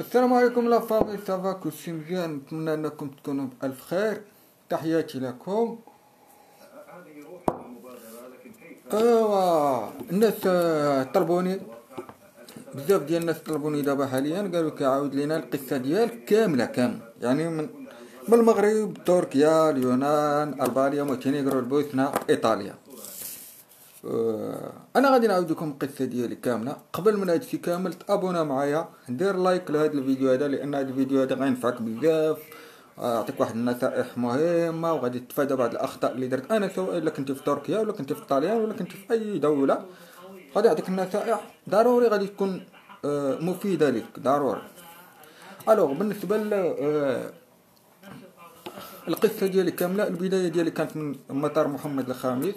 السلام عليكم لا فامي، صافا كلشي مزيان؟ نتمنى انكم تكونوا بألف خير. تحياتي لكم. ايوا الناس طلبوني بزاف ديال الناس، طلبوني دابا حاليا، قالوا كيعاود لينا القصه ديال كامله يعني من المغرب، تركيا، اليونان، البانيا، مونتينيغرو، البوسنه، ايطاليا. انا غادي نعاود لكم القصه ديالي كامله. قبل من هادشي كامل تابونا معايا، دير لايك لهذا الفيديو هذا، لان هذا الفيديو هذا غينفعك بزاف. اعطيك واحد النصائح مهمه، وغادي تتفادى بعض الاخطاء اللي درت انا، سواء الا كنت في تركيا ولا كنت في الطاليان ولا كنت في اي دوله. غادي نعطيك النصائح ضروري غادي تكون مفيده لك ضروري. الوغ بالنسبه القصه ديالي كامله، البدايه ديالي كانت من مطار محمد الخامس.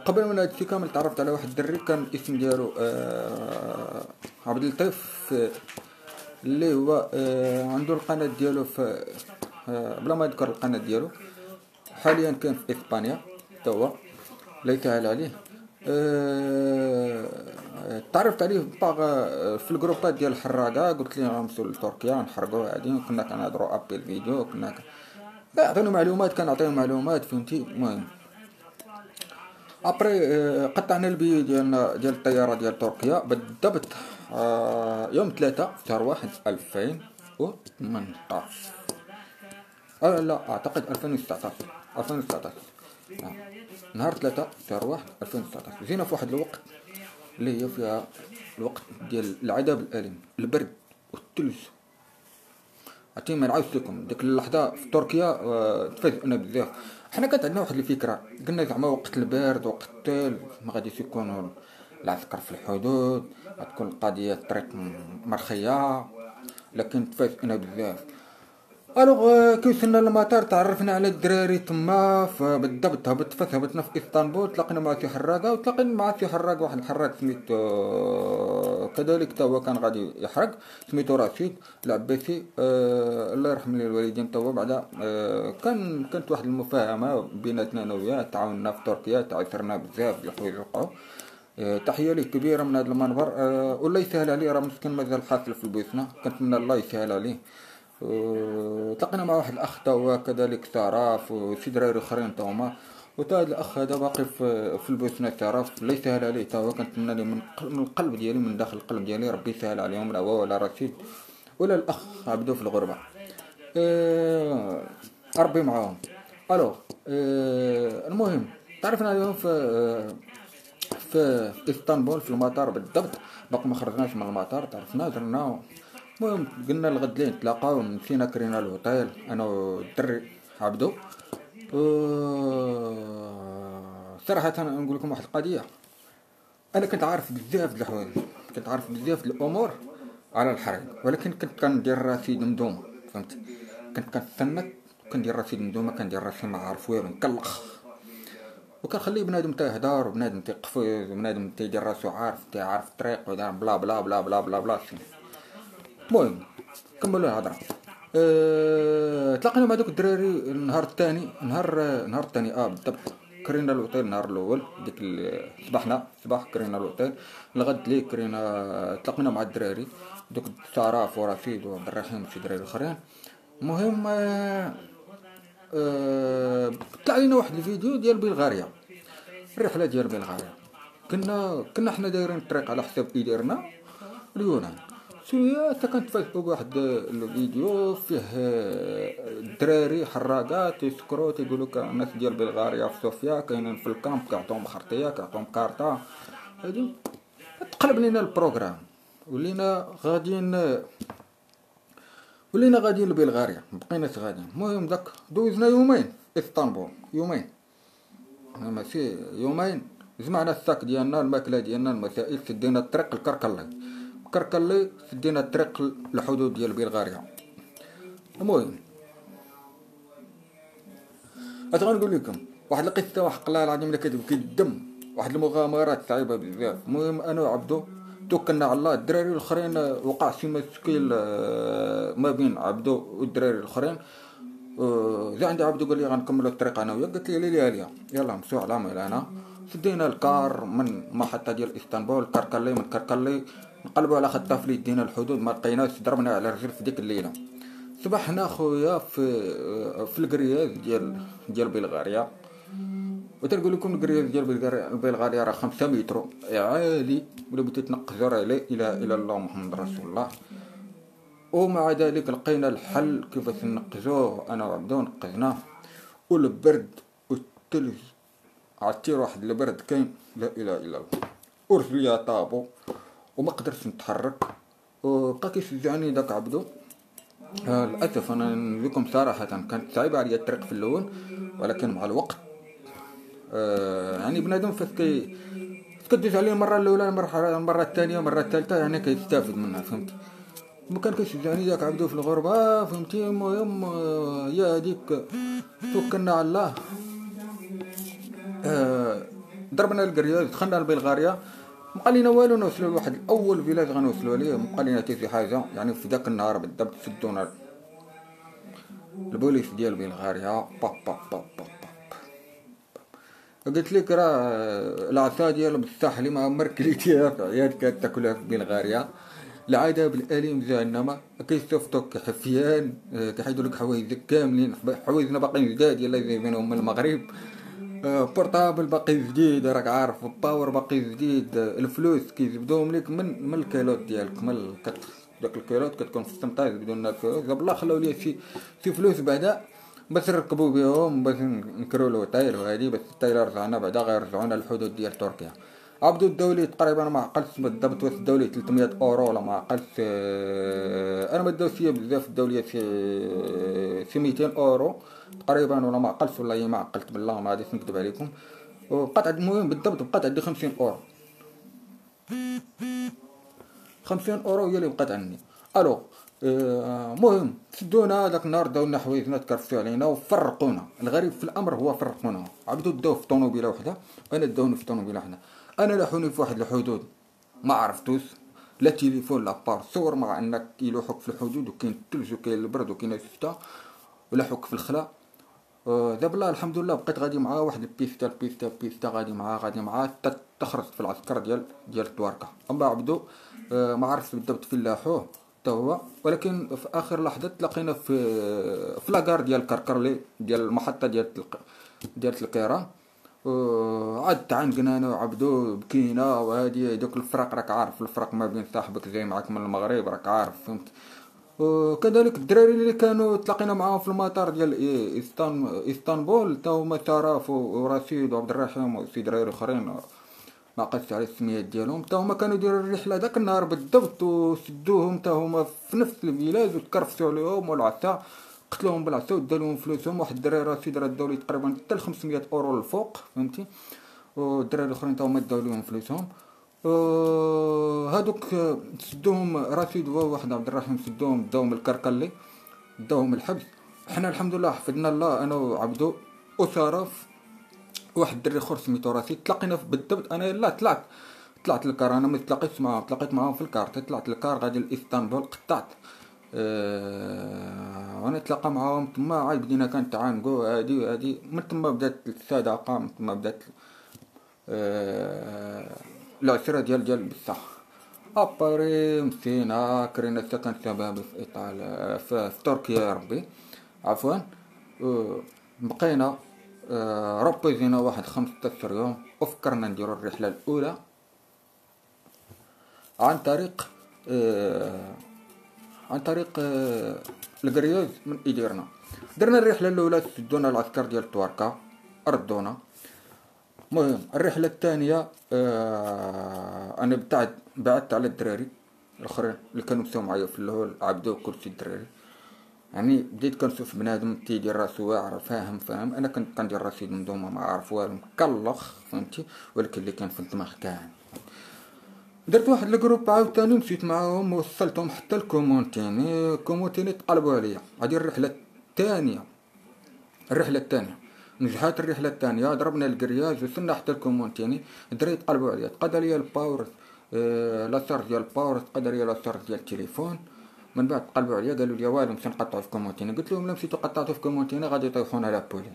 قبل من هادشي كامل تعرفت على واحد الدري كان الاسم ديالو عبد اللطيف، اللي هو عنده القناه ديالو في بلا ما نذكر القناه ديالو. حاليا كان في اسبانيا توا، لا يسهل عليه. تعرفت عليه في الجروبات ديال الحراقه، قلت ليه غنمشيو لتركيا نحرقوا عادي، كنا كنهضروا ابي الفيديو، كنا يعطيني معلومات، كنعطيهم معلومات، فهمتي. المهم ابري قطعنا البي ديالنا ديال الطياره ديال تركيا بالضبط يوم 3 شهر 1 2018. لا اعتقد 2019 نهار 3 شهر 1 2019. جينا في واحد الوقت اللي هي فيها الوقت ديال العذاب الاليم، البرد والثلج. عرفتي ما نعاودش لكم ديك اللحظه في تركيا. تفاجئنا بزاف. حنا كانت عندنا واحد الفكره، قلنا زعما وقت البرد وقت الثلج ما غاديش يكون العسكر في الحدود، غتكون القضيه الطريق مرخيه، لكن تفاجئنا بزاف. الوغ كي وصلنا للمطار تعرفنا على الدراري تما، فبالضبط هبطنا في اسطنبول، تلاقينا مع شي حراقه، وتلاقينا مع شي حراق، واحد الحراق سميتو كذلك تا هو كان غادي يحرق، سميتو رشيد العباسي. الله يرحم لي الوالدين. تا هو بعدا كانت واحد المفاهمه بيناتنا انا وياه، تعاوننا في تركيا، تعثرنا بزاف د الحوايج وقعوا. تحيه ليه كبيره من هذا المنبر. والله يسهل عليه، راه مسكين مازال حاصل في البوسنه، كنتمنى الله يسهل عليه. تلاقينا مع واحد الاخ تا هو كذلك سراف، وشي دراري اخرين تا هما، وتا هذا الاخ هذا باقي في البوسنه سراف، الله يسهل عليه. تا هو كنتمنى ليه من القلب ديالي، من داخل القلب ديالي، ربي يسهل عليهم، لا هو ولا رشيد ولا الاخ عبدو في الغربه. ربي معاهم. الوغ المهم تعرفنا اليوم في اسطنبول في المطار بالضبط، باقي ما خرجناش من المطار، تعرفنا درنا. المهم قلنا الغد ليه نتلاقاو، مشينا كرينا الهوتيل انا والدري عبدو. صراحه انا نقول لكم واحد القضيه، انا كنت عارف بزاف د الحوايج، كنت عارف بزاف د الامور على الحريق، ولكن كنت كندير راسي دمدوم، فهمت. كنت كنتسنك، كندير راسي دمدومه، كندير راسي ما عارف والو، نكلخ، وكنخلي بنادم تيهضر، وبنادم تيقفز، وبنادم تيدير راسو عارف الطريق، ودار بلا بلا بلا بلا بلا بلا. المهم كملوا الهضره. تلاقينا مع دوك الدراري النهار الثاني، نهار الثاني بالضبط. كرينا الاوتيل النهار الاول، ديك صباح كرينا الاوتيل. الغد ليه تلاقينا مع الدراري دوك سراف ورشيد وعبد الرحيم وشي دراري اخرين. المهم طلع لينا واحد الفيديو ديال بلغاريا، الرحله ديال بلغاريا. كنا حنا دايرين الطريق على حساب ايديرنا اليونان شويه، حتى كنتفاجئوا بواحد الفيديو فيه الدراري حراقات تيسكروا تيقولوا الناس ديال بلغاريا في صوفيا كاينين في الكامب، كيعطيهم خرطيه، كيعطيهم كارطه. هادي تقلب لينا البروغرام، ولينا غاديين لبلغاريا، مبقيناش غاديين. المهم داك دوزنا يومين اسطنبول، يومين ماشي يومين. جمعنا الساك ديالنا، الماكله ديالنا، المسائل، سدينا الطريق كركلي، سدينا الطريق للحدود ديال بلغاريا. المهم اش غنقول لكم، واحد القصه وحق الله العظيم الا كتبكي الدم، واحد المغامرات صعيبه بزاف. المهم انا وعبدو توكلنا على الله. الدراري الاخرين وقع شي مشكل ما بين عبدو والدراري الاخرين. جا عندي عبدو قال لي غنكملوا الطريق انا وياك، قلت ليه لياليا يلا مشيو على ميلانا. سدينا الكار من محطه ديال اسطنبول، كركلي، من كركلي نقلبوا على خطاف اللي يدينا الحدود ما لقيناش، ضربنا على رجل في ديك الليله. صبحنا خويا في الكرياز ديال بلغاريا، وتنقول لكم الكرياز ديال بلغاريا راه 5 متر عالي، ولا بغيتي تنقزر عليه الى الله محمد رسول الله. ومع ذلك لقينا الحل كيفاش نقزوه، انا وعبدو نقزناه. والبرد والثلج، عطير واحد البرد كاين لا اله الا الله. ورجليا طابو وما قدرتش نتحرك، وبقى كيشجعني داك عبدو. للاسف انا نقول لكم صراحه كانت صعيبه عليا الطريق في الاول، ولكن مع الوقت يعني بنادم فاش كدوز عليه المره الاولى، المره الثانيه، المره الثالثه، يعني كيستافد منها، فهمت. ما كان كيشجعني داك عبدو في الغربه، فهمتي. المهم يا هذيك توكلنا على الله. ضربنا الكرياز، دخلنا لبلغاريا، مبقى لينا والو نوصلوا لواحد الاول فيلاج غنوصلوا ليه، مبقى لينا حتى شي حاجه. يعني في داك النهار بالضبط سدونا البوليس ديال بلغاريا. با با با با با. قلت لك راه العصا ديال بصح اللي ما عمرك كليتيها في عيادك تاكلها في بلغاريا. العذاب الاليم جهنم. كيصيفطوك حفيان، كيحيدوا لك حوايجك كاملين، حوايجنا باقيين جداد يلاه جايبينهم من المغرب. بورطابل باقي جديد، راك عارف، باور باقي جديد. الفلوس كيجبدوهم لك من الكيلوت ديالك، داك الكيلوت كتكون في السمطه، يجبدوا لنا الفلوس. قبل خلاو لي شي فلوس بعدا باش نركبوا بهم، باش نكروا له طاير وهادي، باش الطايره رجعنا بعدا غيرجعونا للحدود ديال تركيا. عبدو الدولي تقريبا ما عقلتش بالضبط واش الدولي 300 اورو ولا ما عقلتش. انا ما داوش فيا بزاف الدوليه، شي 200 اورو تقريبا، ولا ما عقلتش، والله ما عقلت بالله، ما غاديش نكذب عليكم. وبقات عندي، المهم بالضبط بقات عندي 50 اورو. 50 اورو هي اللي بقات عندي. الو مهم شدونا داك النهار، داو لنا حوايجنا، تكرفسوا علينا وفرقونا. الغريب في الامر هو فرقونا. عبدو داو في طونوبيله وحده، وانا داوني في طونوبيله وحده. انا لاحوني في واحد الحدود ما عرفتوش، لا تليفون لا بارسور، مع انك يلوحوك في الحدود، وكاين الثلج وكاين البرد وكاين الشتا، ولاحوك في الخلا. دابا الله الحمد لله بقيت غادي معاه واحد البيستا غادي معاه تخرجت في العسكر ديال تواركا. اما عبدو ما عرفتش بالضبط فين لاحوه حتى هو، ولكن في اخر لحظه تلاقينا في لاكار ديال كركرلي، ديال المحطه ديال القيران. عاد تعانقنا انا وعبدو، بكينا وهادي. دوك الفرق راك عارف، الفرق ما بين صاحبك جاي معاك من المغرب، راك عارف، فهمت. وكذلك الدراري اللي كانوا تلاقينا معاهم في المطار ديال اسطنبول، تا هما شرف ورشيد وعبد الرحيم وشي دراري اخرين ما عقلتش على السميات ديالهم، تا هما كانوا يديروا الرحله داك النهار بالضبط، وسدوهم تا هما في نفس الفيلاج، وتكرفسوا عليهم والعصا، قتلوهم بالعصا ودالهم فلوسهم. واحد الدراري رشيد راه داولي تقريبا حتى 500 اورو للفوق، فهمتي. والدراري الاخرين تا هما داو لهم فلوسهم. هادوك سدوهم رشيد وواحد عبد الرحيم، سدوهم داوهم الكركلي، داوهم الحبس. حنا الحمد لله حفظنا الله، انا وعبدو وشرف واحد الدري اخر سميتو رشيد. تلاقينا بالضبط، انا لا طلعت للكار، انا ما تلاقيتش معاهم، تلاقيت معاهم في الكار. طلعت للكار غادي لاسطنبول، قطعت وانا تلاقى معاهم تما. عاد بدينا كنتعانقوا هادي من تما بدات الصداقه، من تما بدات العشرة ديال بصح. اباري مشينا كرينا سكن شبابي في ايطاليا، في تركيا يا ربي، عفوا. بقينا ربينا واحد 15 يوم، وفكرنا نديرو الرحلة الأولى عن طريق الكرياز من إيديرنا. درنا الرحلة الأولى، سدونا العسكر ديال تواركا، ردونا. المهم الرحلة الثانية أنا بعدت على الدراري الآخرين اللي كانوا مشاو معايا في الأول، عبدو كلشي الدراري. يعني بديت كنشوف بنادم تيدير راسو واعر، فاهم. انا كنت كندير راسي مندومه، ما عارف والو، مكلخ، فهمتي. ولكن اللي كان في الدماغ كان درت واحد الجروب عاوتاني، مشيت معاهم ووصلتهم حتى الكومونتيني تقلبوا عليا. هذه الرحله الثانيه نجحت. الرحله الثانيه ضربنا الكرياج، وصلنا حتى الكومونتيني. الدراري تقلبوا عليا، تقاد ليا الباور، لاصار ديال الباور، تقاد ليا لاصار ديال التليفون. من بعد قلبوا عليا قالوا لي والو نمشي نقطعوا في كومونتينا. قلت لهم لا مشيتو قطعتوا في كومونتينا غادي يطيحونا لا بوليس،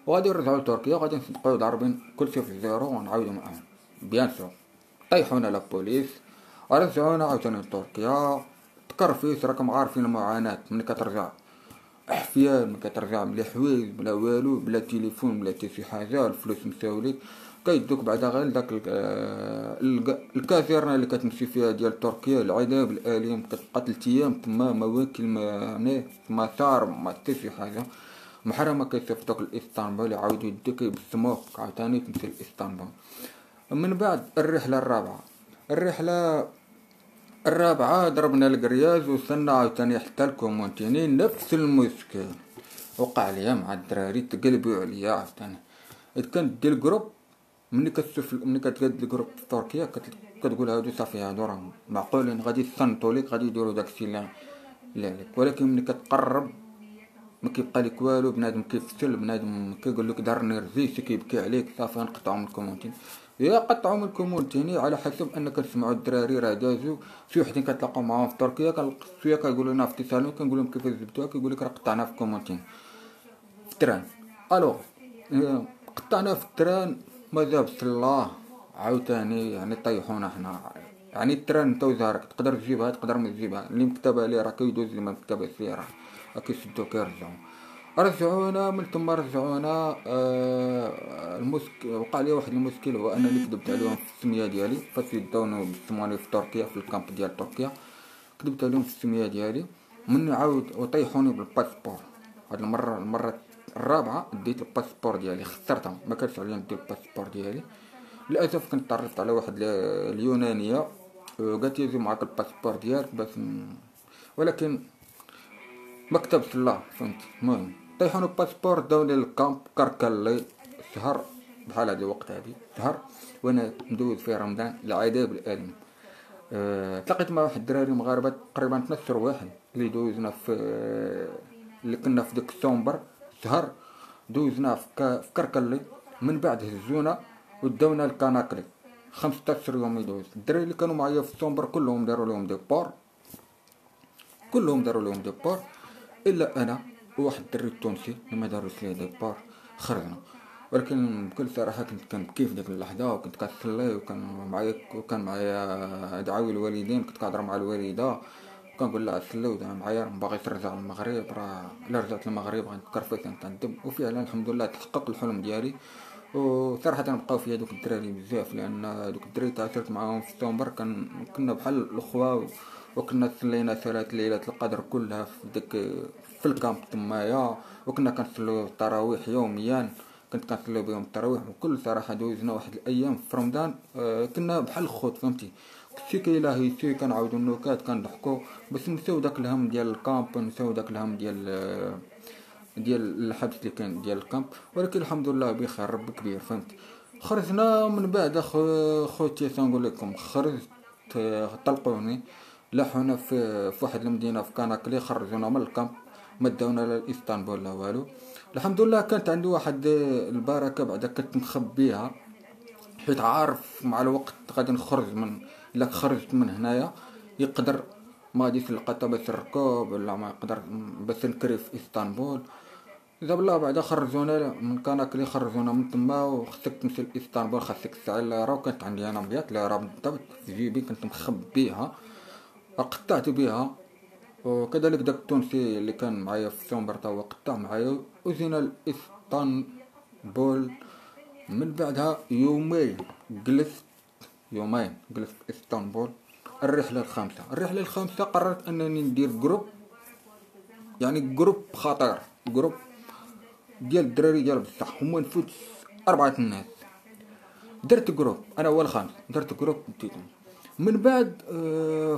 وغادي نرجعوا لتركيا، غادي نبقاو ضاربين كلشي في الزيرو ونعاودوا معاهم. بيان سور طيحونا لا بوليس، رجعونا عاوتاني لتركيا. تكرفيس راكم عارفين المعاناة ملي كترجع حفيان، ملي كترجع بلا حوايج بلا والو، بلا تليفون بلا حتى شي حاجة، الفلوس مساوليك. كيدوك بعدا غير داك الكازيرنا اللي كتمشي فيها ديال تركيا، العذاب الاليم، كتبقى 3 ايام تما ما واكل ما شارب ما حتى شي حاجة. محرمة كيصيفطوك لإسطنبول، يعاودو يديك يبسموك عاوتاني تمشي لإسطنبول. من بعد الرحلة الرابعة، الرابعة ضربنا القرياز وصلنا عاوتاني حتى الكومونتيني. نفس المشكل وقع ليا مع الدراري، تقلبوا عليا عاوتاني. إذ كانت دير جروب، ملي كتقاد الجروب في تركيا كتقول هادو صافي هادو راهم معقولين غادي يصنتوا ليك، غادي يديروا داكشي اللي عليك. ولكن ملي كتقرب ما كيبقى لك والو، بنادم كيفشل، بنادم كيقول لك دارني رزيتي، كيبكي عليك، صافي نقطعوا من الكومونتين. يا قطعوا من الكومونتيني على حسب ان كنسمعوا الدراري راه دازوا شي وحدين كتلاقاو معاهم في تركيا، شويه كيقولوا لنا في اتصال، كنقول لهم كيفاش جبتوها، كيقول لك راه قطعنا في الكومونتين في التران. الو قطعنا في التران، ما جابش الله عاوتاني يعني طيحونا حنا. يعني التران انت وزارك تقدر تجيبها تقدر ما تجيبها، اللي مكتبه ليه راه كيدوز، اللي ما مكتبهش ليه راه كيشدو كيرجعو. رجعونا من تما رجعونا. وقع لي واحد المشكل، هو انني كذبت عليهم في السميه ديالي فاش يداوني بالسماني في تركيا في الكامب ديال تركيا. كذبت عليهم في السميه ديالي، من عاود وطيحوني بالباسبور. هاد المره الرابعه ديت الباسبور ديالي، خسرتها، ما كانش عليا ندير الباسبور ديالي. للاسف كنت تعرفت على واحد اليونانيه وقالت لي معاك الباسبور ديالك باش ولكن ما كتبت الله، فهمت. المهم طيحوني الباسبور، داوني للكامب كركلي شهر بحال هاد الوقت، هادي شهر وانا ندوز في رمضان العذاب الالم. تلاقيت مع واحد الدراري مغاربه تقريبا 12 واحد اللي دوزنا في اللي كنا في ديك السومبر شهر، دوزنا في كركلي. من بعد هزونا وداونا لكناكري 15 يوم يدوز. الدراري اللي كانوا معايا في السومبر كلهم داروا لهم ديبار، الا انا وواحد الدري التونسي اللي ما داروش ليه ديبار خرجنا. ولكن بكل صراحه كنت كنبكي في ديك اللحظه، وكنت كنصلي، وكان معايا دعاوي الوالدين، كنت كنهضر مع الوالده كنقول لها صليو معايا، باغي ترجع للمغرب، راه الا رجعت للمغرب غنكرفيك نتعذب. وفعلا الحمد لله تحقق الحلم ديالي. وصراحه بقاو فيا دوك الدراري بزاف، لان دوك الدراري تعاشرت معاهم في سومبر، كنا بحال الاخوه، وكنا صلينا 3 ليلات القدر كلها في ديك في الكامب تمايا، وكنا كنصليو التراويح يوميا، كنت كنصليو بهم التراويح. وكل صراحه دوزنا واحد الايام في رمضان كنا بحال الخوت، فهمتي. كلشي كيلاهيتي، كنعاودو النكات، كنضحكو باش نساو داك الهم ديال الكامب، نساو داك الهم ديال الحبس اللي كان ديال الكامب. ولكن الحمد لله بخير، رب كبير، فهمت. خرجنا من بعد خوتي تنقول لكم، خرجت طلقوني، لاحونا في واحد المدينه في كناكلي، خرجونا من الكامب، ما داونا لا لاسطنبول لا والو. الحمد لله كانت عندي واحد البركه بعدا كنت مخبيها، حيت عارف مع الوقت غادي نخرج من، الا خرجت من هنايا يقدر ما غاديش نلقى باش نركب، ولا ما يقدر باش نكري في اسطنبول. جاب الله بعدا خرجونا من كناكلي، خرجونا من تما، وخصك تمشي لاسطنبول، خاصك تسعى ليرا. وكانت عندي انا مبيات ليرا بالضبط في جيبي، كنت مخبيها، قطعت بها. وكذلك داك التونسي اللي كان معايا في السومبر تا هو قطع معايا، وجينا لاسطنبول. من بعدها يومين جلست في اسطنبول. الرحلة الخامسة قررت انني ندير جروب، يعني جروب خطير، جروب ديال الدراري ديال بصح، هما نفوت 4 الناس. درت جروب انا هو الخامس، درت جروب ديتهم. من بعد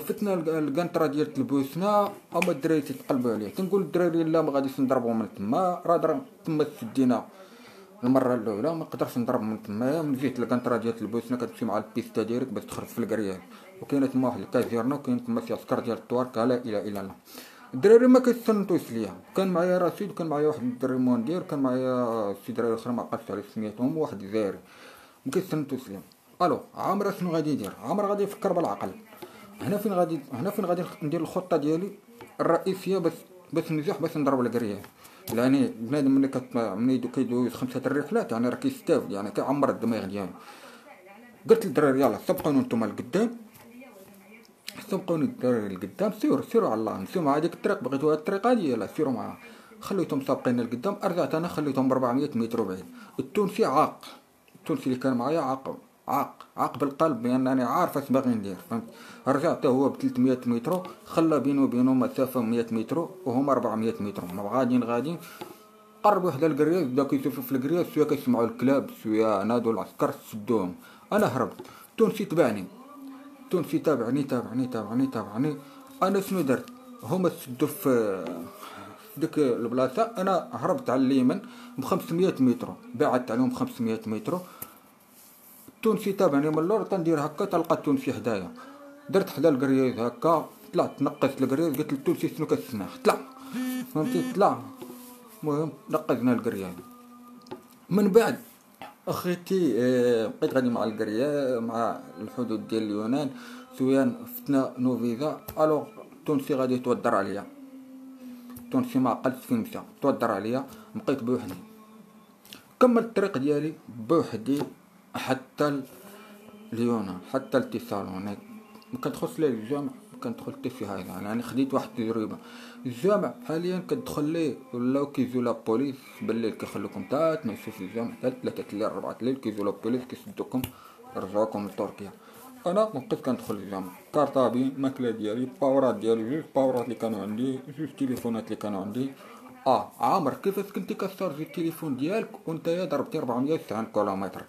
فتنا القنطره ديال البوسنه، هما الدراري تيتقلبوا عليه، تنقول الدراري لا ما غاديش نضربوا من تما، راه تما سدينا المره الاولى، ما نقدرش نضرب من تما. من جهه القنطره ديال البوسنه كتمشي مع البيستا ديالك باش تخرج في القريان، وكاينه تما واحد الكازيرنا، وكاين تما شي عسكر ديال الطوارق، لا اله الا الله. الدراري ما كيتصنتوش ليا، كان معايا رشيد، وكان معايا واحد الدري موندير، كان معايا شي دراري اخرين ما عقلتش على سميتهم، وواحد الجزائري، ما كيتصنتوش ليا. الو عامر شنو غادي يدير؟ عامر غادي يفكر بالعقل. هنا فين غادي ندير الخطه ديالي الرئيسيه باش ننجح، باش نضرب القريه. يعني بنادم ملي كيدوز 5 الرحلات، يعني راه كيستافد، يعني كيعمر الدماغ ديالو. قلت للدراري يلاه سبقوني نتوما لقدام، حتى بقاو الدراري القدام سيروا على الله، نمشيو مع هذيك الطريق، بغيتو هاد الطريقه هادي يلاه سيروا معاها. خليتهم سابقين القدام، رجعت انا خليتهم ب 400 متر بعيد. التونسي عاق، التونسي اللي كان معايا عاق بالقلب، بانني عارف اش باغي ندير، فهمت. رجعت هو ب 300 متر، خلى بينه وبينه مسافه 100 متر وهما 400 متر، غاديين قربوا حدا القرياس، بداو كيشوفوا في القرياس، شويه كيسمعوا الكلاب، شويه نادوا العسكر شدوهم. انا هربت، التونسي تبعني، التونسي تابعني. انا شنو درت؟ هما تشدوا في ديك البلاصه، انا هربت على اليمين ب 500 متر، بعدت عليهم 500 متر. التونسي تابعني من اللور، تندير هكا تلقى التونسي حدايا، درت حدا القرياز هكا، طلعت نقصت القرياز، قلت للتونسي شنو كتسنى، طلع، فهمتي، طلع. المهم نقزنا القرياز. من بعد اخيتي بقيت غادي مع القريه مع الحدود ديال اليونان، شويه فتنا نوفيزا. الوغ التونسي غادي يتودر عليا، التونسي ما عقلتش فين مشى، تودر عليا. بقيت بوحدي، كملت الطريق ديالي بوحدي حتى اليونان، حتى لتيسالونيك. ما كندخلش ليه الجامع، ما كندخل حتى شي حاجه، يعني خديت واحد التجربه. الجامع حاليا كتدخل ليه ولاو كيجيو لا بوليس بالليل، كيخلوكم تا تنعسوا في الجامع حتى 3 الليل 4 الليل، كيجيو لا بوليس كيشدوكم يرجعوكم لتركيا. انا ما بقيت كندخل الجامع، كارطابي، ماكله ديالي، باورات ديالي، جوج باورات اللي كانوا عندي، جوج تليفونات اللي كانوا عندي. عامر، كيفاش كنتي كتشارجي التليفون ديالك وانت ضربتي 490 كيلومتر؟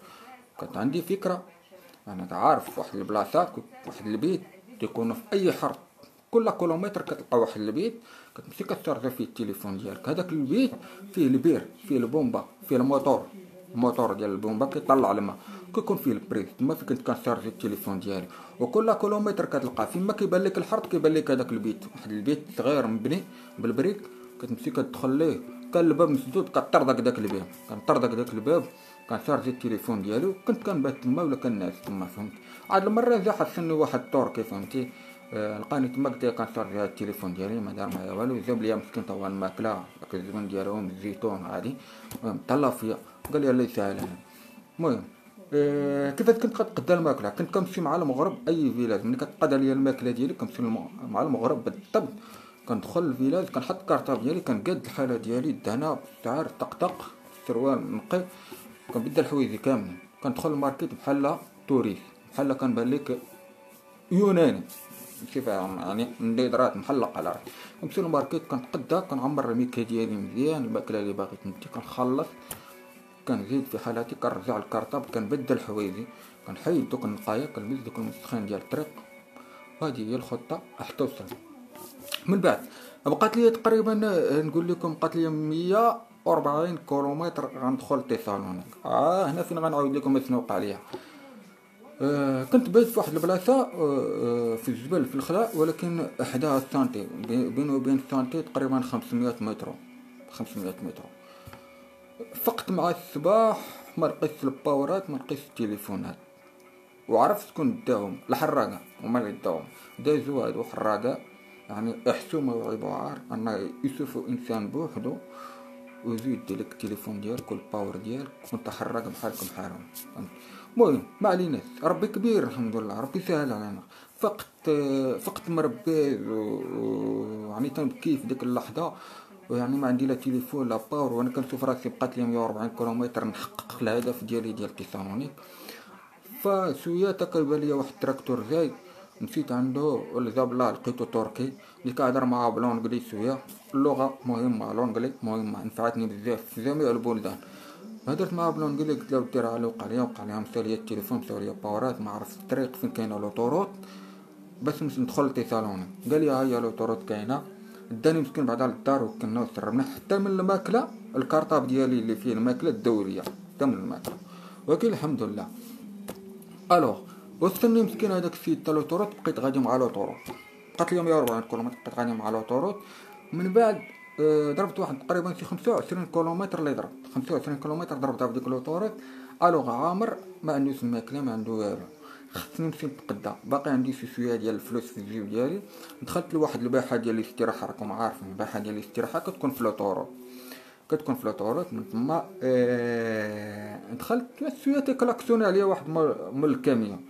كانت عندي فكره، انا عارف واحد البلاصه، واحد البيت تيكون في اي حرب، كل كيلومتر كتلقى واحد البيت كتمشي كتشارجي فيه التليفون ديالك. هذاك البيت فيه البير، فيه البومبا، فيه الموتور ديال البومبا كيطلع الماء، كيكون فيه البريز، تما فين كنت كنشارجي التليفون ديالي. وكل كيلومتر كتلقى فين ما كيبان لك الحرب، كيبان لك هذاك البيت، واحد البيت صغير مبني بالبريك، كتمشي كتدخل ليه، كان الباب مسدود، كطردك داك الباب، كنطردك داك الباب، كنشارجي التليفون ديالي، وكنت كنبات تما ولا كنعس تما، فهمت. عاد المره جا حصلني واحد التركي، فهمتي، لقاني تما، قلت له كنشارجي هاد التليفون ديالي، ما دار معايا والو، جاب لي مسكين تا هو الماكله، داك الزبون ديالهم الزيتون عادي، المهم تهلا فيا، قال لي الله يسهل. المهم كيفاش كنت كتقدا الماكله؟ كنت كنمشي مع المغرب اي فيلاج، ملي كتقاد عليا الماكله ديالي كنمشي مع المغرب بالضبط، كندخل الفيلاج، كنحط الكارطاب ديالي، كنقاد الحاله ديالي، الدهنه، الشعر، طقطق، السروال نقي، كنبدل حوايجي كاملين، كندخل الماركت بحال توريست، بحال كنبان لك يوناني، ماشي فاهم يعني، نديرات محلق على راسي. كنمشي للماركت، كنتقدا، كنعمر الميكا ديالي مزيان، الماكله اللي باغي تمتي كنخلص، كنزيد في حالاتي، كنرجع الكارطاب، كنبدل حوايجي، كنحيد دوك النقايا، كنلبس دوك المسخين ديال الطريق. هذه هي الخطه حتى وصلت. من بعد بقات لي تقريبا نقول لكم، بقات لي 140 كيلومتر غندخل تيسالونيك. هنا فين غنعاود لكم شنو وقع ليا. كنت بايت في واحد البلاصه في الجبل في الخلاء، ولكن حداها السانتي، بينه وبين السانتي تقريبا 500 متر، 500 متر. فقت مع الصباح، ما لقيتش الباورات، ما لقيتش التليفونات، وعرفت شكون داهم، الحراقه هما اللي داهم، دازو هادو حراقه، يعني احسوا موعظ وعار ان يشوفوا انسان بوحدو ويزيد يديلك التليفون ديالك والباور ديالك وانت حراق بحالكم حالهم. المهم ما عليناش، ربي كبير الحمد لله، ربي سهل علينا. فقت مربي يعني تنبكي في ديك اللحظه، ويعني ما عندي لا تليفون لا باور، وانا كنشوف راسي بقات لي 140 كيلومتر نحقق الهدف ديالي ديال تيسالونيك. فشويه تقريبا ليا واحد التراكتور جاي، مشيت عنده ولا جاب الله، لقيتو تركي اللي كيهضر معاه بالونجلي شويه، اللغه مهمه الونجلي مهمه، نفعتني بزاف في جميع البلدان. هدرت معاه بالونجلي، قلت له دير على وقع ليا مشى ليا التليفون، مشى ليا باورات، ما عرفت الطريق فين كاينه لوطوروط باش ندخل لتيسالونيك. قال لي ها هي لوطوروط كاينه، داني مسكين بعدا للدار، وكنا وسربنا حتى من الماكله، الكارطاب ديالي اللي فيه الماكله الدوريه حتى من الماكله، ولكن الحمد لله. الوغ وصلني مسكين هذاك السيد تاع لوطوروط، بقيت غادي مع لوطوروط، بقات لي 140 كيلومتر، بقيت غادي مع لوطوروط. من بعد ضربت واحد تقريبا شي 25 كيلومتر، اللي ضربت 25 كيلومتر ضربتها في ديك لوطوروط. الوغ عامر ما عندوش الماكله، ما عنده والو، خصني نمشي نتقدا، باقي عندي شي شويه ديال الفلوس في الجيب ديالي. دخلت لواحد الباحه ديال الاستراحه، راكم عارفين الباحه ديال الاستراحه كتكون في لوطوروط، من تما دخلت شويه تيكلاكسوني عليا واحد من الكاميون،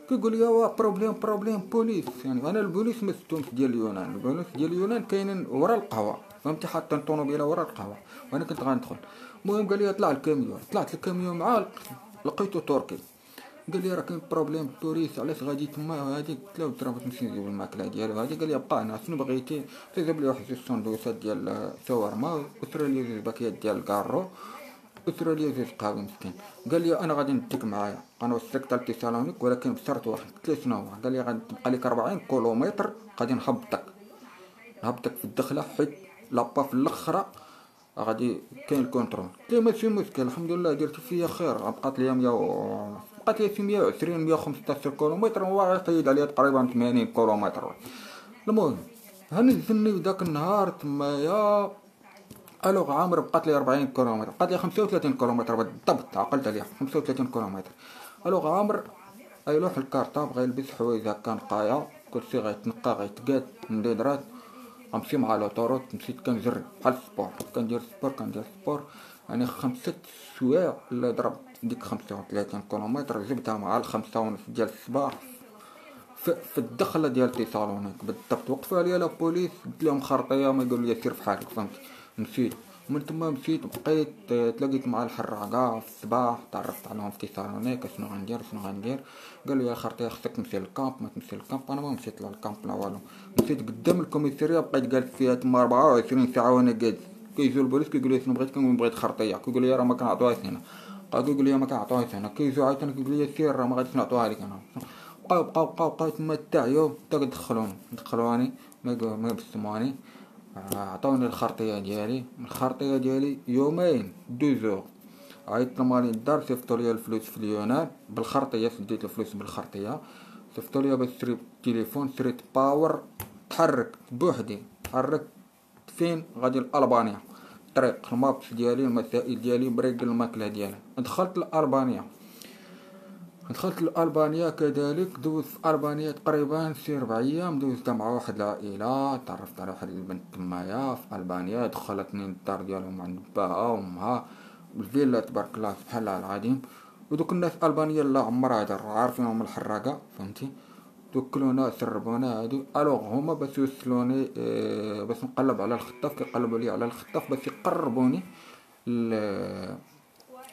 كيقول لي وا بروبليم بوليس. يعني انا البوليس ما ستهمش ديال اليونان، البوليس ديال اليونان كاينين ورا القهوه، فهمتي، حتى الطوموبيله ورا القهوه، وانا كنت غندخل. المهم قال لي طلع الكاميون، طلعت الكاميون معاه لقيته تركي. قال لي راه كاين بروبليم بوليس، علاش غادي تما؟ هادي قلت له ضربت نمشي نجيب الماكله ديالو. هادي قال لي بقى هنا، شنو بغيتي؟ جاب لي واحد جوج سندويشات ديال شاورما، وسرى لي جوج باكيات ديال كارو، وسرى لي جوج قهوه مسكين. قال لي انا غادي نديك معايا، انا وصلت لتيسالونيك ولكن بشرط واحد. قلت له شنو هو؟ قال لي غادي تبقى لك 40 كيلومتر غادي نهبطك في الدخله، حيت لابا في الاخره غادي كاين الكونترول. قلت له ماشي مشكل، الحمد لله درتي فيا خير. بقات لي 100 بقات لي 120 115 كيلومتر، هو غيقيد عليا تقريبا 80 كيلومتر. المهم هنزلني ذاك النهار تمايا. الوغ عامر بقات لي 40 كيلومتر، بقات لي 35 كيلومتر بالضبط، عقلت عليها 35 كيلومتر. الوغ عامر غيلوح الكارطاب، غيلبس حوايج هكا نقايا، كلشي غيتنقى غيتقاد نديرات، غنمشي مع لوطوروت. مشيت كنجري بحال السبور، كندير سبور. يعني 5 سوايع اللي ضربت ديك 35 كيلومتر، جبتها مع الخمسة ونص ديال الصباح في الدخله ديال تيسالونيك بالضبط. وقفوا عليا لا بوليس، قلت لهم خرطيه، ما يقولوا لي سير في حالك، فهمت. مشيت من تما، مشيت بقيت تلاقيت مع الحراقه في الصباح، تعرفت عليهم في تيسالونيك. شنو غندير؟ قالوا لي خرطيه خصك تمشي للكامب. ما تمشي للكامب، انا ما مشيت للكامب لا والو. مشيت قدام الكوميساريه، بقيت جالس فيها تما 24 ساعه وانا جالس. كيجيو البوليس كيقول لي شنو بغيت؟ كنقول بغيت خرطيه. كيقول لي راه ما كنعطوهاش هنا. كيقول لي ما كنعطوهاش هنا. كيجيو عاوتاني كيقول لي سير، راه ما غاديش نعطوها لك انا. بقاو تما حتى يوم حتى دخلوني ما بسموني. عطاوني الخرطيه ديالي يومين 2 زور. عيطت لمالي الدار، صيفطوا لي الفلوس في اليونان بالخرطيه، سديت الفلوس بالخرطيه. صيفطوا لي باش نشري تليفون، شريت باور. تحرك بوحدي، فين غادي لألبانيا. طريق المابس ديالي، المسائل ديالي، بريق الماكله ديالي. دخلت لألبانيا كذلك. دوزت في ألبانيا تقريبا شي 4 أيام، دوزتها مع واحد العائلة. تعرفت على واحد البنت تمايا في ألبانيا، دخلتني للدار ديالهم عند باها وامها، الفيلا تبارك الله سبحان الله العظيم. ودوك الناس ألبانيا لا عمرها عارفينهم الحراقة، فهمتي. توكلونا سربونا هادو. الوغ هما باش يوصلوني باش نقلب على الخطاف، كيقلبوا لي على الخطاف باش يقربوني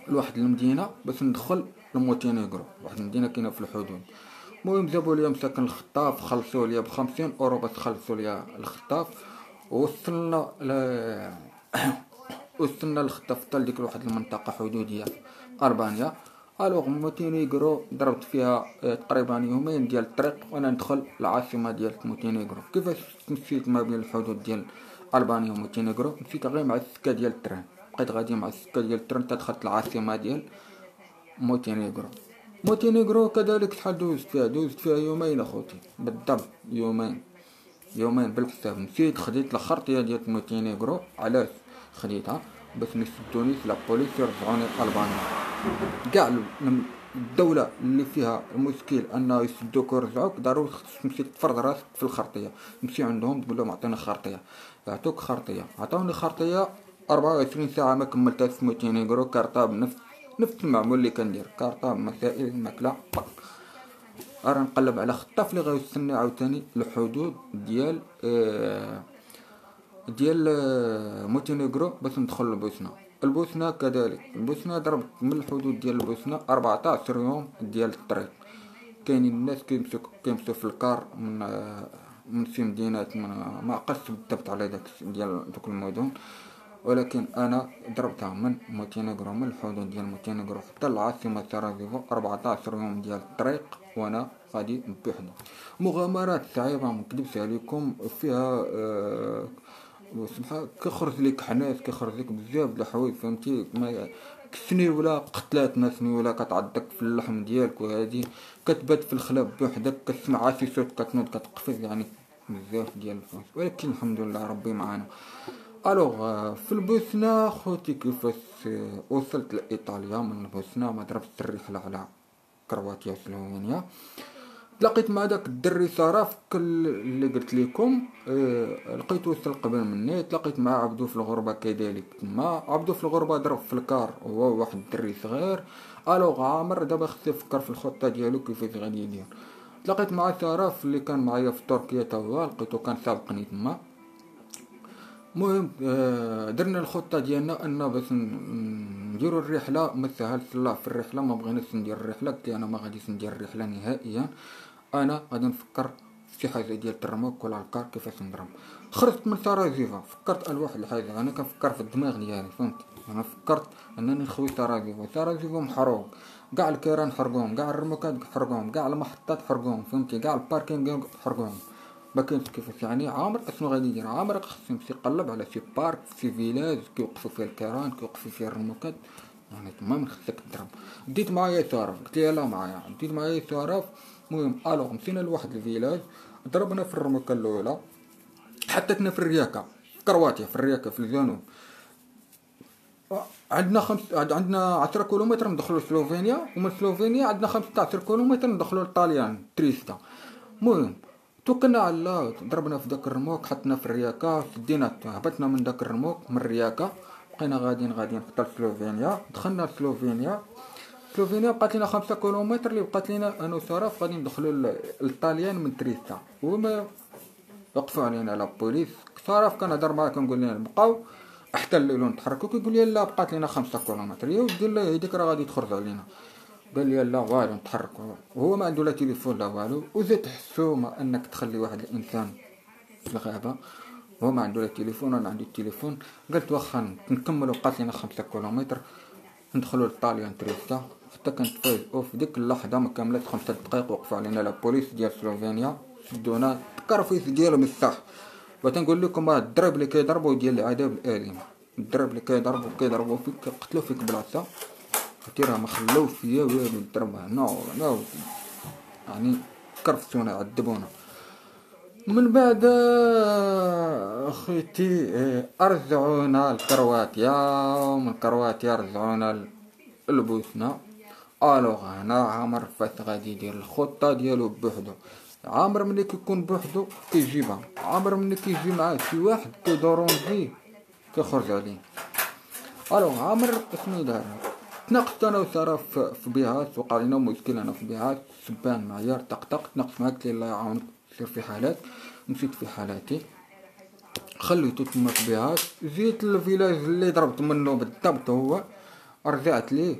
لواحد المدينه باش ندخل لمونتينيغرو، واحد المدينه كاينه في الحدود. المهم جابوا لي مساكن الخطاف، خلصوا لي ب50 € باش خلصوا لي الخطاف. وصلنا الخطاف حتى لديك واحد المنطقه حدوديه في ألبانيا. الوغ مونتينيغرو ضربت فيها تقريبا يومين ديال الطريق وانا ندخل العاصمه ديال مونتينيغرو. كيفاش مشيت ما بين الحدود ديال ألبانيا ومونتينيغرو؟ مشيت غير مع السكه ديال التران، بقيت غادي مع السكه ديال التران حتى دخلت العاصمه ديال مونتينيغرو كذلك. شحال دوزت فيها يومين اخوتي بالضبط، يومين بالحساب. مشيت خديت الخرطيه ديال مونتينيغرو. علاش خديتها؟ باش ميسدوني في لابوليس يرجعوني لألبانيا. كاع الدوله اللي فيها المشكل انه يسدوك ويرجعوك، ضروري خصك تمشي تفرض راسك في الخرطيه. تمشي عندهم تقول لهم عطيني خرطيه، يعطوك خرطيه. عطاوني خرطيه 24 ساعه ما كملتهاش في مونتينيغرو. كارطاب نفس المعمول اللي كندير، كارطاب مسائل الماكله. راه نقلب على خطاف اللي غيوصلني عاوتاني الحدود ديال مونتينيغرو باش ندخل البوسنه كذلك. البوسنه ضربت من الحدود ديال البوسنه 14 يوم ديال الطريق. كاينين الناس كيمشيو في الكار من شي مدينات، ما عقلتش بالضبط على داك ديال دوك المدن، ولكن انا ضربتها من مونتينيغرو، من الحدود ديال مونتينيغرو حتى العاصمه ساراجيفو. 14 يوم ديال الطريق وانا غادي بوحدي. مغامرات صعيبه ما نكذبش عليكم، فيها سبحان كيخرج لك حناس، كيخرج لك بزاف د الحوايج، فهمتي. كسني ولا قتلات ناسني ولا كتعضك في اللحم ديالك، وهادي كتبات في الخلاب بوحدك، كتسمع شي صوت كتنوض كتقفز، يعني بزاف ديال الفلوس، ولكن الحمد لله ربي معانا. الوغ في البوسنه خوتي كيفاش وصلت لايطاليا. من البوسنه ما ضربت الرحله على كرواتيا وسلوفينيا. تلاقيت مع داك الدري صراف اللي قلت لكم. لقيتو وصل قبل مني. تلاقيت مع عبدو في الغربة كذلك تما. عبدو في الغربة ضرب في الكار هو واحد الدري صغير. الوغ عامر دابا خصو يفكر في الخطة ديالو كيفاش غادي يدير. تلاقيت مع صراف اللي كان معايا في تركيا تا هو، لقيتو كان سابقني تما. المهم درنا الخطة ديالنا ان باش نديرو الرحلة. ما سهلش الله في الرحلة، ما بغيناش ندير الرحلة. قلت انا ما غاديش ندير الرحلة نهائيا، انا غادي نفكر في شي حاجة ديال الترموك ولا الكار كيفاش نضرب. خرجت من سراجيفا فكرت الواحد الحاجة، انا كنفكر في الدماغ ديالي فهمت. انا فكرت انني نخوي سراجيفا. سراجيفا محروق، كاع الكيران حرقوهم، كاع الرموكات حرقوهم، كاع المحطات حرقوهم فهمتي، كاع الباركينغ حرقوهم. ما كاينش كيفاش يعني. عامر اشنو غادي يدير؟ عامر خصو يمشي يقلب على شي بارك في فيلاج كيوقفوا فيه الكيران، كيوقفوا فيه الرموكات. يعني تما من خصك تضرب. ديت معايا شرف، قلت يلاه معايا ديت معايا شرف. المهم الوغ مشينا لواحد الفيلاج، ضربنا في الرموكه الاولى، حطيتنا في الرياكه في كرواتيا، في الرياكه في الجنوب. عندنا 10 كيلومتر ندخلوا سلوفينيا، ومن سلوفينيا عندنا 15 كيلومتر ندخلوا لطاليان تريستا. المهم توكلنا على الله، ضربنا في داك الرموك، حطنا في الرياكه، شدينا هبطنا من داك الرموك من الرياكه، بقينا غاديين حتى سلوفينيا. دخلنا سلوفينيا. سلوفينيا بقات لنا 5 كيلومتر اللي بقات لنا انا وشرف غادي ندخلوا للطاليان من تريستا. وما وقفوا علينا لا بوليس. شرف كنهضر معاه كنقول لهم بقاو احتلوا نتحركوا، كيقول لي لا بقات لنا 5 كيلومتر. يا ودي الله هذيك راه غادي تخرج علينا. قال لي لا والو نتحركوا. وهو ما عنده لا تليفون لا والو. وزيد حسومه انك تخلي واحد الانسان في الغابه هو ما عنده لا تليفون ولا عنده التليفون. قلت واخا نكملوا، بقات لنا 5 كيلومتر ندخلوا لطاليان تريستا. حتى كنتفاجئوا في ديك اللحظه ما كاملاتش 5 دقائق وقفوا علينا لا بوليس ديال سلوفينيا، شدونا الكرفيس ديالهم الصح. وتنقول لكم الضرب اللي كيضربوا ديال العذاب الاليم، الضرب اللي كيضربوا فيك كيقتلوا فيك بلاصه. قلت راه ما خلاو فيا والو الضرب هنا ولا يعني كرفتونا عذبونا. من بعد اخيتي ارجعونا لكرواتيا، ومن كرواتيا رجعونا لبوسنا. الوغ هنا عامر فاش غادي يدير الخطه ديالو بوحدو. عامر ملي كيكون بوحدو كيجيبها، عامر ملي كيجي معاه شي واحد كيدورون فيه كيخرج عليه. الوغ عامر اشنو دار؟ تناقشت انا وشرف في بيهات، وقع لنا مشكل انا في بيهات، سبان معيار طقطق. تناقشت معاه قلت لي الله يعاونك سير في حالات. مشيت في حالاتي خليتو تما في بيهات. جيت للفيلاج اللي ضربت منه بالضبط هو، رجعت ليه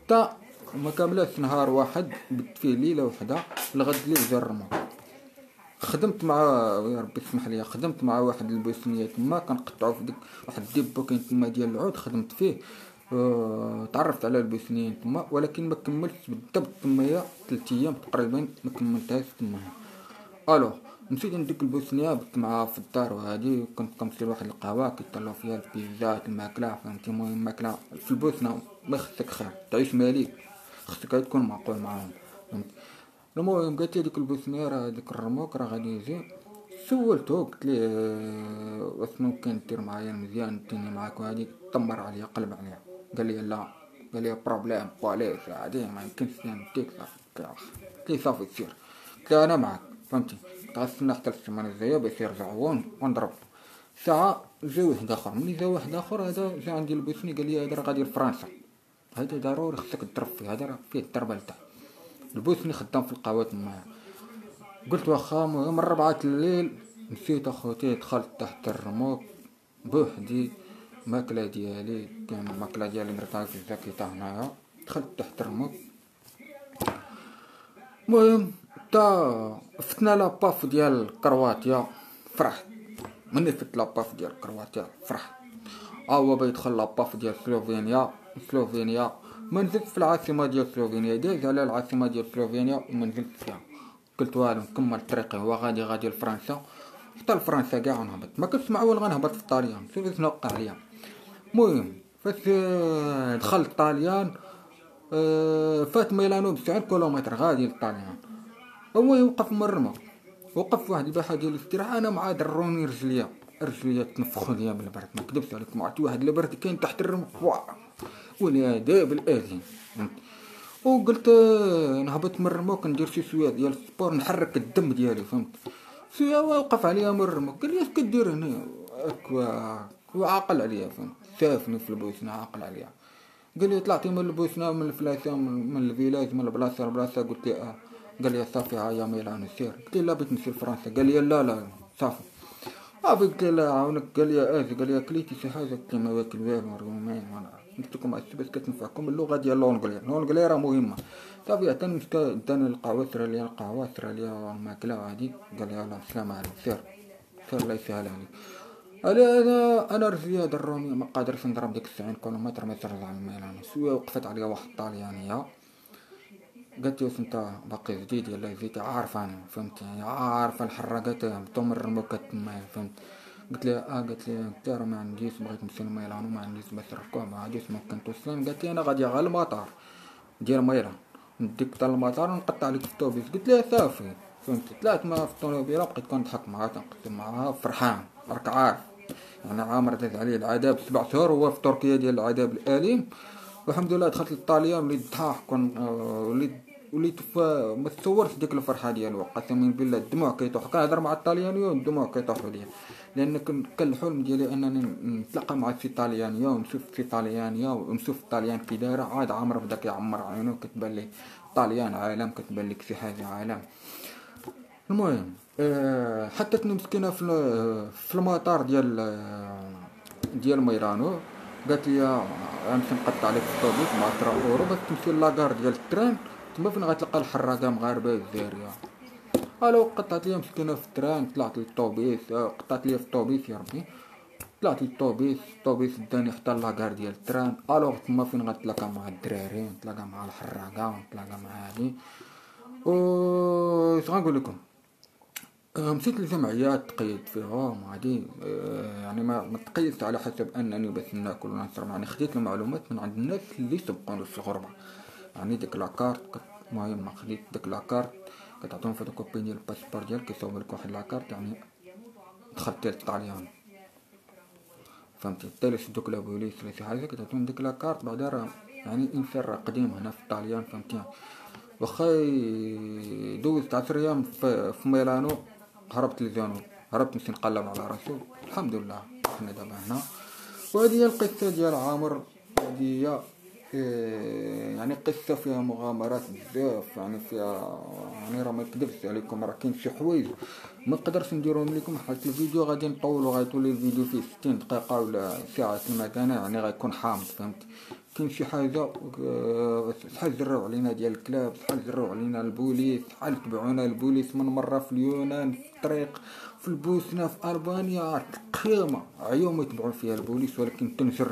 تا ما كاملاش نهار واحد، بت فيه ليله وحده الغد لي جرمه. خدمت مع يا ربي اسمح لي، خدمت مع واحد البوسنيه تما كنقطعو في ديك واحد الديبو كاين تما ديال العود، خدمت فيه. تعرفت على البوسنيين تما، ولكن ما كملتش بالضبط تمايا 3 ايام تقريبا ما كملتهاش تمايا. الو مشيت لديك البوسنيه بت معاها في الدار، وهادي كنت كنمشي لواحد القهوه كيطلعو فيها البيتزات الماكله فهمتي. المهم الماكله في البوسنه ما خصك خير تعيش مالك، خصك تكون معقول معاهم فهمت. المهم قالت لي ديك البوسنيه راه ديك الرموك راه غادي يجي. سولتو قلت ليه واش ممكن دير معايا مزيان نديني معاك؟ وهادي طمر عليا قلب عليا قال لي لا، قال لي بروبليم بوليس عادي ما يمكنش نديك صافي. قلت لي صافي سير. قلت له انا معاك فهمتي. غنستنى حتى السيمانه الجايه باش يرجعوا ونضرب. ساعه جا واحد اخر، ملي جا واحد اخر هذا جا عندي البوسني قال لي هذا راه غادي لفرنسا، هذا ضروري خصك تضرب فيه، هذا راه فيه الضربه لتحت. البوسني خدام في القهوه تما. قلت واخا. من 4 الليل مشيت اخوتي دخلت تحت الرموك بوحدي. ماكله ديالي كان الماكله ديالي درتها في الجاكيطه هنايا. دخلت تحت الرموك. المهم تا فتنا لاباف ديال كرواتيا فرحت. مني فت لاباف ديال كرواتيا فرحت. هو بيدخل لاباف ديال سلوفينيا. ما نزلت في العاصمه ديال سلوفينيا، داز على العاصمه ديال سلوفينيا وما نزلت فيها. قلت والو نكمل طريقي، هو غادي لفرنسا. حتى لفرنسا كاع نهبط، ما كنتش معول غنهبط في الطاليان شوف شنو وقع ليا. المهم فاش دخلت الطاليان فات ميلانو ب9 كيلومتر غادي للطاليان. هو يوقف مرمى، وقف واحد الباحه ديال الاستراحه. انا مع دروني رجليا تنفخوا ليا بالبرد، ما كذبش عليكم. عرفتي واحد البرد كاين تحت الرمق ولا داب الازين. وقلت نهبط من الرموك ندير شي شويه ديال السبور نحرك الدم ديالي فهمت. شويه وقف عليا من الرموك قال لي اش كدير هنا وعاقل عليا فهمت. شافني في البوسنه عاقل عليا قال لي طلعتي من البوسنه من الفلاسه من الفيلاج من البلاصه لبلاصه قلت لي قال لي صافي هيا ميلان سير قلت له لا بغيت نمشي لفرنسا قال لي لا صافي صافي قلت له لا عاونك قال لي قال لي كليتي شي حاجه قلت له ما واكل والو رومين قلت لكم بس كتنفعكم اللغه ديال لونجلي راه مهمه صافي حتى مسك داني القهوه سرا لي الماكله هادي قال لي يلاه السلام عليكم سير الله يسهل عليك. انا رجلي هذا الرومي ما قادرش نضرب ديك 90 كيلومتر ما ترجع لميلان. شويه وقفت عليا واحد الطاليانيه قالت لي واش انت باقي جديد يلا جيتي عارفه انا فهمت يعني عارفه الحراقات هبطوا من الرموكات تما فهمت. قلت لها قالت لي انت راه ما عنديش بغيت نمشي لميلان وما عنديش باش نركب ما عنديش ما كنتوصلين. قالت لي انا غادي غير المطار ديال ميلان نديك حتى المطار ونقطع عليك في الطوبيس. قلت لها صافي فهمت. طلعت معها في الطوموبيله بقيت كنضحك معها تنقسم معها فرحان راك عارف يعني عامر داز عليه العذاب 7 شهور هو في تركيا ديال العذاب الاليم والحمد لله دخلت للطاليان وليت ضحك وليت ما تصورش ديك الفرحه ديالو قسما بالله الدموع كيطيح كنهضر مع الطاليانيه والدموع كيطيحوا ليا لان كان الحلم ديالي انني نتلاقى مع شي طاليانيه ونشوف شي طاليانيه ونشوف الطاليان كي دايره عاد عامر بدا كيعمر عينو كتبان لي طاليان عالم كتبان لك شي حاجه عالم. المهم حطتني مسكينه في المطار ديال ميلانو قالت لي غنمشي نقطع عليك في الطوبيس مع 10 اورو باش تمشي لاكار ديال التران تما فين غتلقى الحراقه مغاربه الجزائريه. الو قطعت لي مسكينه في التران طلعت للطوبيس قطعت لي في الطوبيس يا ربي طلعت للطوبيس داني حتى لاكار ديال التران. الو تما فين غتلاقى مع الدراري نتلاقى مع الحراقه نتلاقى مع هادي و اش غنقول لكم مشيت للجمعيات تقيدت فيهم عادي يعني ما تقيدت على حسب انني بس ناكل ولا نشرب يعني خديت المعلومات من عند الناس اللي سبقوني في الغربه يعني ديك لاكارت المهم خديت ديك لاكارت كتعطيهم فوتوكوبي ديال الباسبور ديالك كيصاوب لك واحد لاكارت يعني دخلت للطاليان فهمتي حتى الا شدوك لا بوليس ولا شي حاجه كتعطيهم ديك لاكارت بعدا راه يعني انسان راه قديم هنا في الطاليان فهمتي. واخا دوزت 10 ايام في ميلانو هربت للجنوب هربت نمشي نقلب على راسي الحمد لله حنا دابا هنا. وهذه هي القصه ديال عامر هذه هي يعني قصه فيها مغامرات بزاف يعني فيها يعني راه ما نكذبش عليكم راه كاين شي حوايج ما نقدرش نديرهم لكم حيت الفيديو غادي نطولو غيطول الفيديو فيه 60 دقيقه ولا ساعه المكانه يعني غيكون حامض فهمت. كاين شي حاجه شحال جراو علينا ديال الكلاب شحال جراو علينا البوليس شحال تبعونا البوليس من مره في اليونان في الطريق في البوسنه في البانيا قيامه عيوم يتبعوا فيها البوليس ولكن تنجر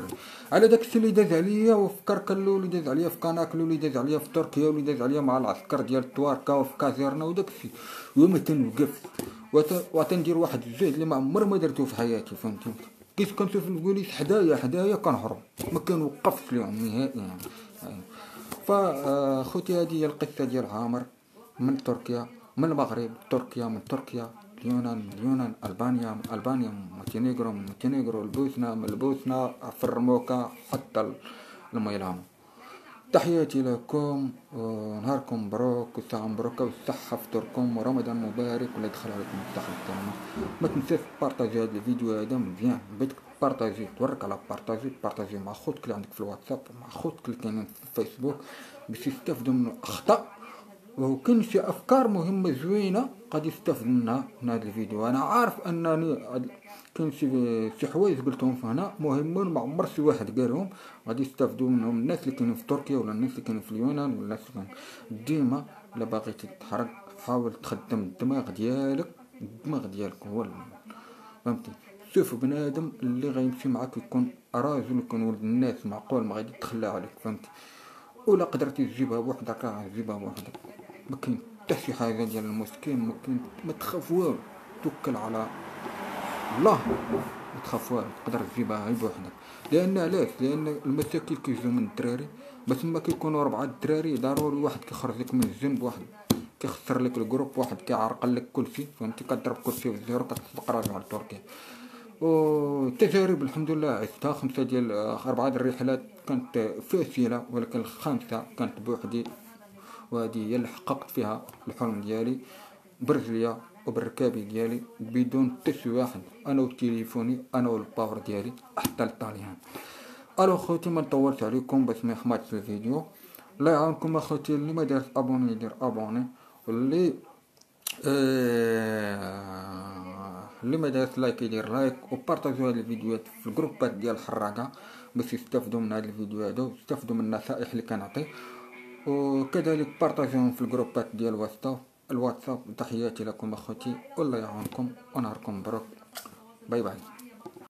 على داكشي اللي داز عليا وفي كركلو اللي داز عليا في كناكلو اللي داز عليا في تركيا واللي داز عليا مع العسكر ديال التواركا وفي كازيرنا وداكشي وما تنوقف وتندير واحد الجهد اللي ما عمر ما درتو في حياتي فهمتي. كيف كنشوف البوليس حدايا كنهرب ما كنوقفش ليهم نهائيا. فخوتي هذه هي القصه ديال عامر من تركيا من المغرب تركيا من تركيا اليونان البانيا مونتينيغرو البوسنه من البوسنه في الرموكا حتى الميلان. تحياتي لكم ونهاركم مبروك وساعة مبروكة والصحة فطوركم ورمضان مبارك ولا يدخل عليكم الصحة والسلامة. ما تنساش بارطاجي هذا الفيديو هذا مزيان بغيتك بارطاجي تورك على بارطاجي مع خوتك اللي عندك في الواتساب مع خوتك اللي كاينين في الفيسبوك باش يستافدوا من الاخطاء وكاين شي افكار مهمه زوينه غادي يستافد منها من هذا الفيديو. انا عارف انني كاين شي حوايج قلتهم هنا مهمين ما عمر شي واحد قالهم غادي يستافدوا منهم الناس اللي كاينين في تركيا ولا الناس اللي كاينين في اليونان ولا الناس اللي ديما الا باغي تتحرك حاول تخدم الدماغ ديالك هو فهمتي. شوف بنادم اللي غيمشي معاك يكون راجل يكون ولد الناس معقول ما غادي يتخلى عليك فهمتي. ولا قدرتي تجيبها بوحدك راه تجيبها بوحدك ما كاين حتى شي حاجه ديال المسكين ما كاين ما تخاف والو توكل على الله ما تخاف والو تقدر تجيبها غير بوحدك. لان علاش لان المشاكل كيجيو من الدراري بس ما كيكونوا 4 الدراري ضروري واحد كيخرج لك من الجنب واحد كيخسر لك الجروب واحد كيعرقل لك كلشي فهمتي كضرب كلشي في الزيرو كتصدق راجع لتركيا. والتجارب الحمد لله عشتها 4 الرحلات كانت فاشله ولكن ال5 كانت بوحدي وهذه هي اللي حققت فيها الحلم ديالي برجليا وبالركابي ديالي بدون حتى واحد، انا وتليفوني انا والباور ديالي حتى الطاليان. الو خوتي ما نطولش عليكم باش ما يحماقش الفيديو. الله يعاونكم اخوتي، اللي ما دارش ابوني يدير ابوني، واللي اللي ما دارش لايك يدير لايك، وبارطاجيو هاد الفيديوهات في الجروبات ديال الحراقه باش يستافدوا من هاد الفيديو هذا ويستافدوا من النصائح اللي كنعطي، وكذلك بارطاجيوهم في الجروبات ديال الواتساب. تحياتي لكم اخوتي، والله يعاونكم ونهاركم مبروك. باي باي.